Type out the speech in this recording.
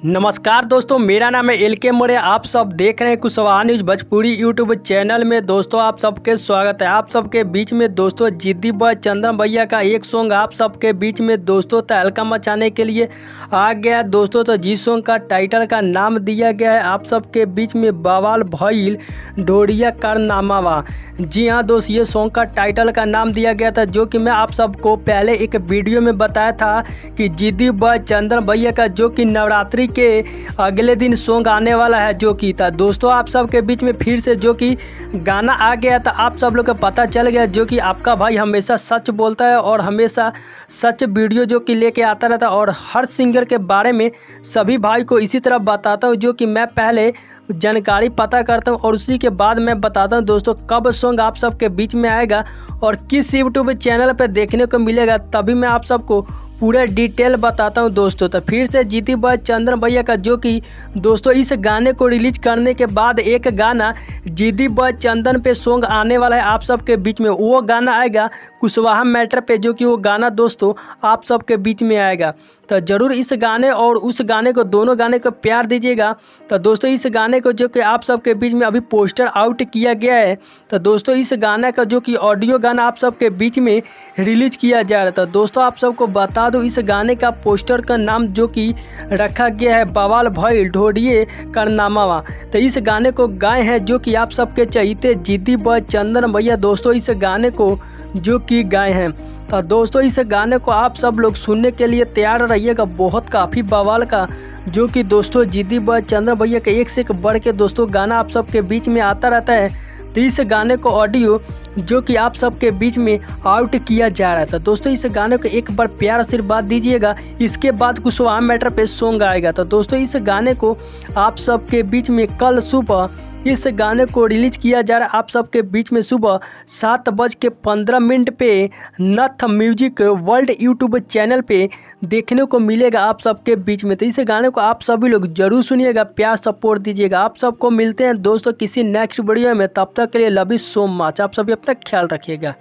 नमस्कार दोस्तों, मेरा नाम है एल के मौर्य। आप सब देख रहे हैं Kushwaha news Bhojpuri YouTube channel में। दोस्तों आप सबके स्वागत है। आप सबके बीच में दोस्तों जिद्दी बॉय चंदन भैया का एक सॉन्ग आप सबके बीच में दोस्तों तहलका मचाने के लिए आ गया दोस्तों। तो जिस सॉन्ग का टाइटल का नाम दिया गया है आप सबके बीच में बवाल भइल ढोरिया कारनामा। जी हाँ दोस्त, ये सॉन्ग का टाइटल का नाम दिया गया था, जो कि मैं आप सबको पहले एक वीडियो में बताया था कि जिद्दी बॉय चंदन भैया का जो कि नवरात्रि के अगले दिन सॉन्ग आने वाला है, जो कि था दोस्तों आप सबके बीच में फिर से जो कि गाना आ गया था। आप सब लोग को पता चल गया जो कि आपका भाई हमेशा सच बोलता है और हमेशा सच वीडियो जो कि लेके आता रहता है, और हर सिंगर के बारे में सभी भाई को इसी तरह बताता हूँ, जो कि मैं पहले जानकारी पता करता हूँ और उसी के बाद मैं बताता हूँ दोस्तों कब सॉन्ग आप सबके बीच में आएगा और किस यूट्यूब चैनल पर देखने को मिलेगा, तभी मैं आप सबको पूरा डिटेल बताता हूँ दोस्तों। तो फिर से जिद्दी बॉय चंदन भैया का जो कि दोस्तों इस गाने को रिलीज करने के बाद एक गाना जिद्दी बॉय चंदन पे सॉन्ग आने वाला है आप सबके बीच में। वो गाना आएगा कुशवाहा मैटर पे, जो कि वो गाना दोस्तों आप सबके बीच में आएगा। तो ज़रूर इस गाने और उस गाने को, दोनों गाने को प्यार दीजिएगा। तो दोस्तों इस गाने को जो कि आप सबके बीच में अभी पोस्टर आउट किया गया है, तो दोस्तों इस गाने का जो कि ऑडियो गाना आप सबके बीच में रिलीज किया जा रहा था। दोस्तों आप सबको बता दो इस गाने का पोस्टर का नाम जो कि रखा गया है बवाल भइल ढोरिया कारनामा। तो इस गाने को गाए हैं जो कि आप सबके चहीते जिद्दी बॉय चंदन भैया दोस्तों इस गाने को जो कि गाए हैं। तो दोस्तों इस गाने को आप सब लोग सुनने के लिए तैयार रहिएगा। बहुत काफ़ी बवाल का जो कि दोस्तों जिद्दी बॉय चंदन भैया के एक से एक बढ़ के दोस्तों गाना आप सबके बीच में आता रहता है। तो इस गाने को ऑडियो जो कि आप सबके बीच में आउट किया जा रहा था दोस्तों। इस गाने को एक बार प्यार आशीर्वाद दीजिएगा, इसके बाद कुशवाहा मैटर पे सॉन्ग आएगा। तो दोस्तों इस गाने को आप सबके बीच में कल सुबह इस गाने को रिलीज किया जा रहा है आप सबके बीच में सुबह 7:15 पे नथ म्यूजिक वर्ल्ड यूट्यूब चैनल पे देखने को मिलेगा आप सबके बीच में। तो इस गाने को आप सभी लोग जरूर सुनिएगा, प्यार सपोर्ट दीजिएगा। आप सबको मिलते हैं दोस्तों किसी नेक्स्ट वीडियो में, तब तक के लिए लव यू सो मच। आप सभी अपना ख्याल रखिएगा।